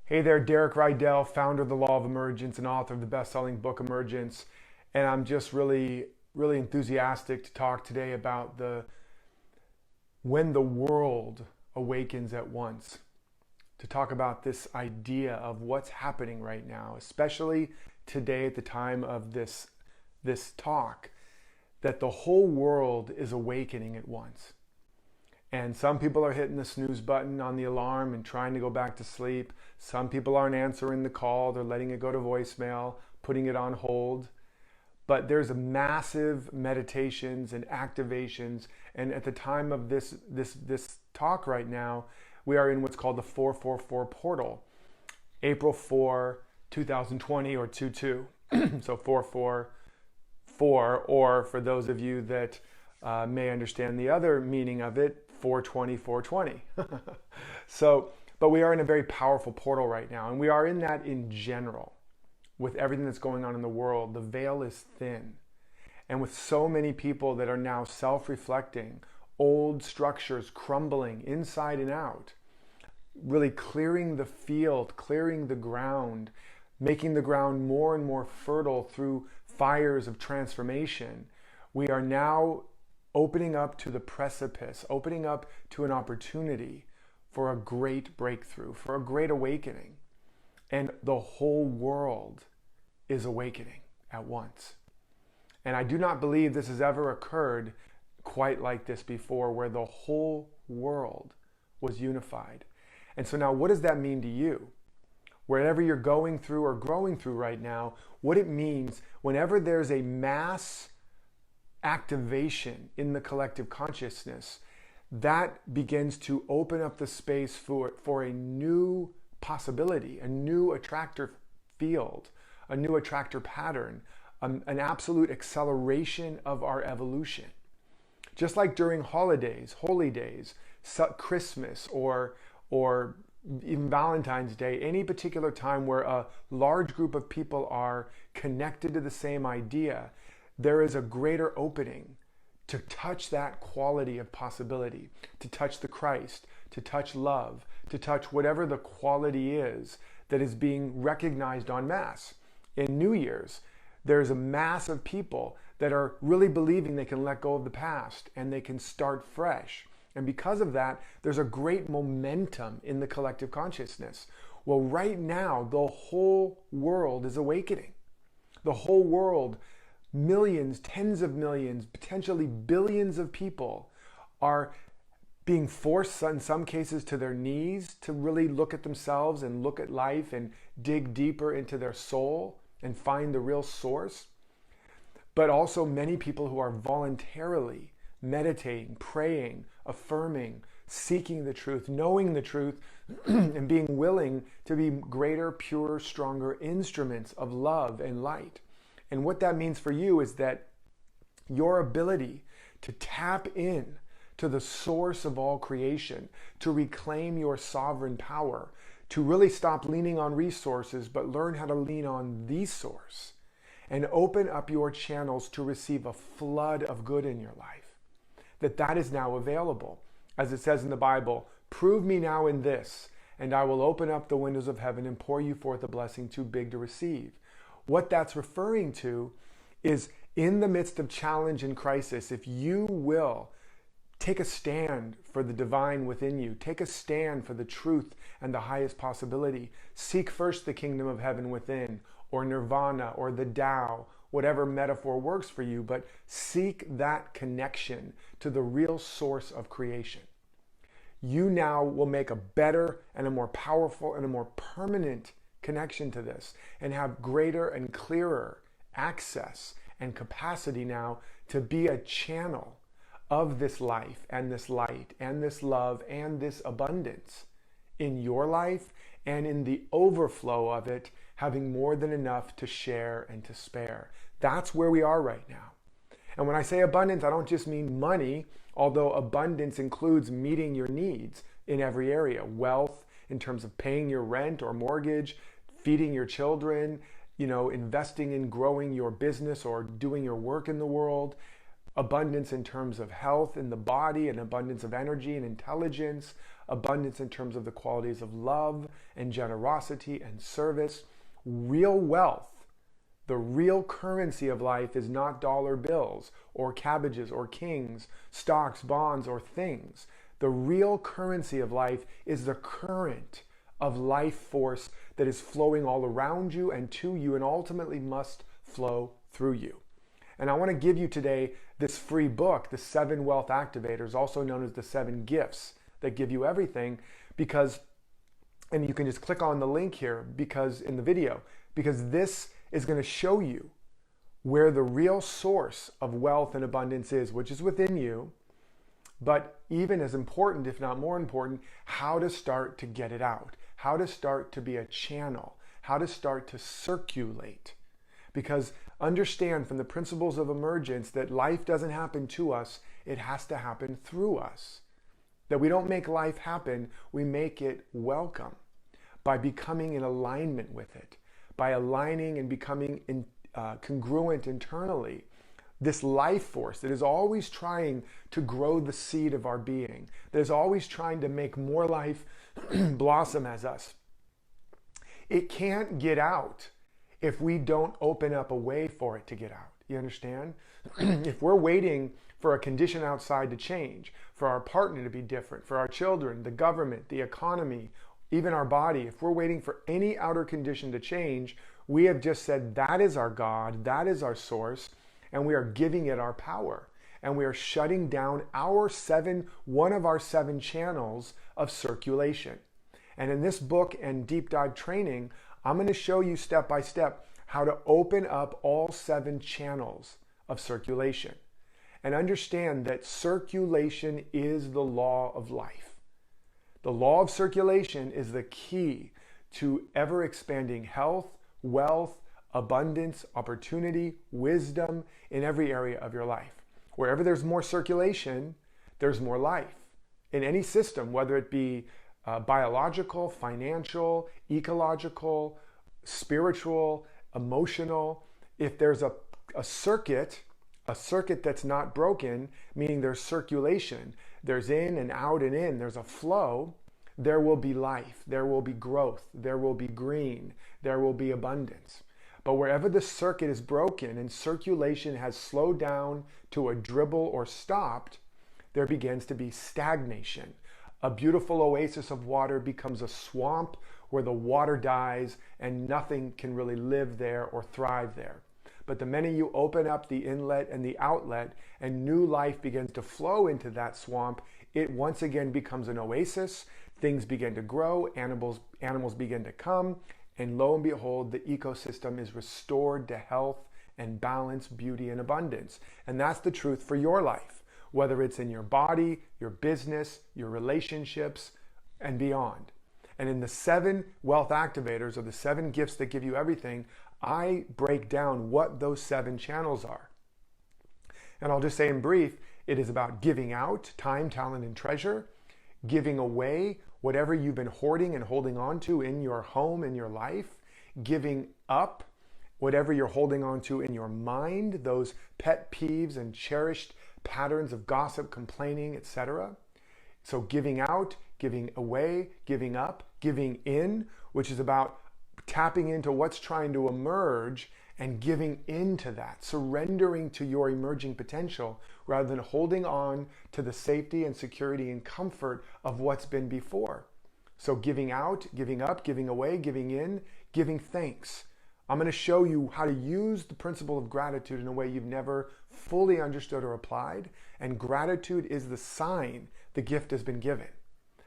Hey there, Derek Rydall, founder of the Law of Emergence and author of the best-selling book Emergence. And I'm just really enthusiastic to talk today about when the world awakens at once. To talk about this idea of what's happening right now, especially today at the time of this talk, that the whole world is awakening at once. And some people are hitting the snooze button on the alarm and trying to go back to sleep. Some people aren't answering the call. They're letting it go to voicemail, putting it on hold. But there's massive meditations and activations. And at the time of this talk right now, we are in what's called the 444 portal. April 4, 2020 or 22. So 444, or for those of you that may understand the other meaning of it, 420, 420. But we are in a very powerful portal right now, and we are in that in general. With everything that's going on in the world, the veil is thin. And with so many people that are now self-reflecting, old structures crumbling inside and out, really clearing the field, clearing the ground, making the ground more and more fertile through fires of transformation, we are now opening up to the precipice, opening up to an opportunity for a great breakthrough, for a great awakening. And the whole world is awakening at once. And I do not believe this has ever occurred quite like this before, where the whole world was unified. And so now, what does that mean to you? Wherever you're going through or growing through right now, what it means whenever there's a mass activation in the collective consciousness, that begins to open up the space for a new possibility, a new attractor field, a new attractor pattern, an absolute acceleration of our evolution. Just like during holidays, holy days, Christmas, or even Valentine's Day, any particular time where a large group of people are connected to the same idea, there is a greater opening to touch that quality of possibility, to touch the Christ, to touch love, to touch whatever the quality is that is being recognized en masse. In New Year's, there's a mass of people that are really believing they can let go of the past and they can start fresh. And because of that, there's a great momentum in the collective consciousness. Well, right now, the whole world is awakening. The whole world, millions, tens of millions, potentially billions of people are being forced in some cases to their knees to really look at themselves and look at life and dig deeper into their soul and find the real source. But also many people who are voluntarily meditating, praying, affirming, seeking the truth, knowing the truth, and being willing to be greater, purer, stronger instruments of love and light. And what that means for you is that your ability to tap in to the source of all creation, to reclaim your sovereign power, to really stop leaning on resources, but learn how to lean on the source and open up your channels to receive a flood of good in your life. That is now available. As it says in the Bible, prove me now in this, and I will open up the windows of heaven and pour you forth a blessing too big to receive. What that's referring to is, in the midst of challenge and crisis, if you will take a stand for the divine within you, take a stand for the truth and the highest possibility, seek first the kingdom of heaven within, or nirvana, or the Tao, whatever metaphor works for you, but seek that connection to the real source of creation. You now will make a better and a more powerful and a more permanent connection to this, and have greater and clearer access and capacity now to be a channel of this life and this light and this love and this abundance in your life, and in the overflow of it, having more than enough to share and to spare. That's where we are right now. And when I say abundance, I don't just mean money, although abundance includes meeting your needs in every area. Wealth in terms of paying your rent or mortgage, feeding your children, investing in growing your business or doing your work in the world. abundance in terms of health in the body, and abundance of energy and intelligence, abundance in terms of the qualities of love and generosity and service. Real wealth, the real currency of life, is not dollar bills or cabbages or kings, stocks, bonds, or things. The real currency of life is the current of life force that is flowing all around you and to you and ultimately must flow through you. And I want to give you today this free book, The 7 Wealth Activators, also known as the 7 Gifts that give you everything, because, and you can just click on the link here because in the video, because this is going to show you where the real source of wealth and abundance is, which is within you. But even as important, if not more important, how to start to get it out, how to start to be a channel, how to start to circulate. Because understand from the principles of emergence that life doesn't happen to us, it has to happen through us. That we don't make life happen, we make it welcome by becoming in alignment with it, by aligning and becoming congruent internally. This life force that is always trying to grow the seed of our being, that is always trying to make more life blossom as us. It can't get out if we don't open up a way for it to get out. You understand? If we're waiting for a condition outside to change, for our partner to be different, for our children, the government, the economy, even our body, if we're waiting for any outer condition to change, we have just said that is our God, that is our source, and we are giving it our power. And we are shutting down one of our 7 channels of circulation. And in this book and deep dive training, I'm going to show you step by step how to open up all 7 channels of circulation. And understand that circulation is the law of life. The law of circulation is the key to ever expanding health, wealth, abundance, opportunity, wisdom in every area of your life. Wherever there's more circulation, there's more life. In any system, whether it be biological, financial, ecological, spiritual, emotional, if there's a circuit that's not broken, meaning there's circulation, there's in and out and in, there's a flow, there will be life, there will be growth, there will be green, there will be abundance. But wherever the circuit is broken and circulation has slowed down to a dribble or stopped, there begins to be stagnation. A beautiful oasis of water becomes a swamp where the water dies and nothing can really live there or thrive there. But the minute you open up the inlet and the outlet and new life begins to flow into that swamp, it once again becomes an oasis. Things begin to grow, animals begin to come, and lo and behold, the ecosystem is restored to health and balance, beauty, and abundance. And that's the truth for your life, whether it's in your body, your business, your relationships, and beyond. And in the 7 wealth activators, or the 7 gifts that give you everything, I break down what those 7 channels are. And I'll just say in brief, it is about giving out time, talent, and treasure, giving away whatever you've been hoarding and holding on to in your home, in your life, giving up whatever you're holding on to in your mind, those pet peeves and cherished patterns of gossip, complaining, etc. So giving out, giving away, giving up, giving in, which is about tapping into what's trying to emerge and giving into that, surrendering to your emerging potential rather than holding on to the safety and security and comfort of what's been before. So giving out, giving up, giving away, giving in, giving thanks. I'm going to show you how to use the principle of gratitude in a way you've never fully understood or applied. And gratitude is the sign the gift has been given.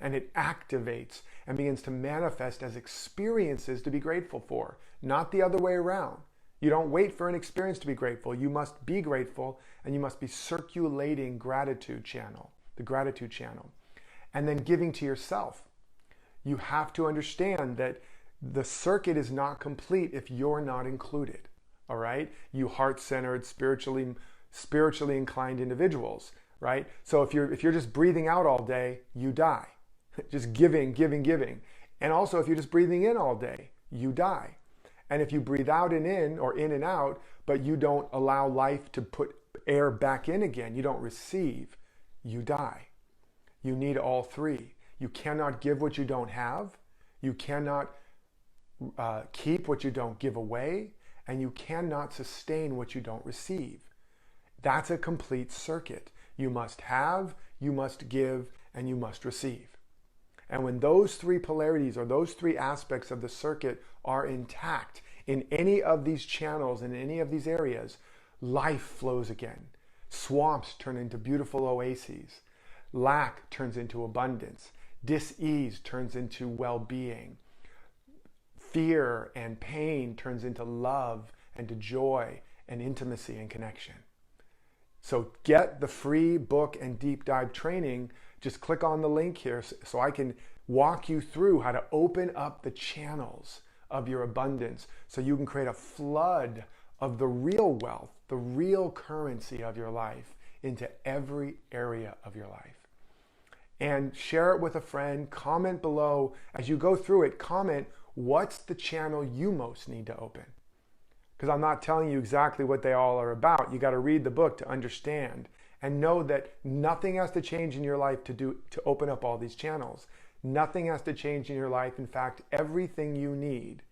And it activates and begins to manifest as experiences to be grateful for, not the other way around. You don't wait for an experience to be grateful. You must be grateful, and you must be circulating gratitude channel, the gratitude channel. And then giving to yourself. You have to understand that the circuit is not complete if you're not included. All right? You heart-centered, spiritually inclined individuals, right? So if you're just breathing out all day, you die. Just giving, giving, giving. And also if you're just breathing in all day, you die. And if you breathe out and in, or in and out, but you don't allow life to put air back in again. You don't receive, you die. You need all three. You cannot give what you don't have. You cannot keep what you don't give away. And you cannot sustain what you don't receive. That's a complete circuit. You must have, you must give, and you must receive. And when those three polarities or those three aspects of the circuit are intact in any of these channels, in any of these areas, life flows again. Swamps turn into beautiful oases. Lack turns into abundance. Dis-ease turns into well-being. Fear and pain turns into love and to joy and intimacy and connection. So get the free book and deep dive training. Just click on the link here so I can walk you through how to open up the channels of your abundance so you can create a flood of the real wealth, the real currency of your life into every area of your life. And share it with a friend. Comment below. As you go through it, comment what's the channel you most need to open. Because I'm not telling you exactly what they all are about. You got to read the book to understand and know that nothing has to change in your life to open up all these channels. Nothing has to change in your life. In fact, everything you need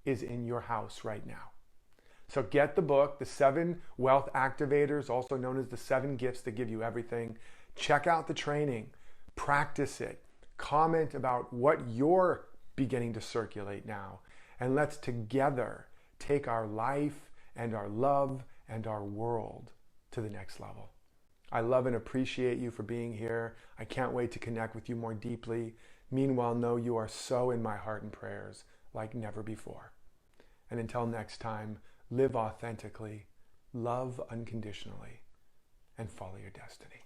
is in your house right now. So get the book, The 7 Wealth Activators, also known as the 7 Gifts that Give You Everything. Check out the training, practice it, comment about what you're beginning to circulate now, and let's together take our life and our love and our world to the next level. I love and appreciate you for being here. I can't wait to connect with you more deeply. Meanwhile, know you are so in my heart and prayers like never before. And until next time, live authentically, love unconditionally, and follow your destiny.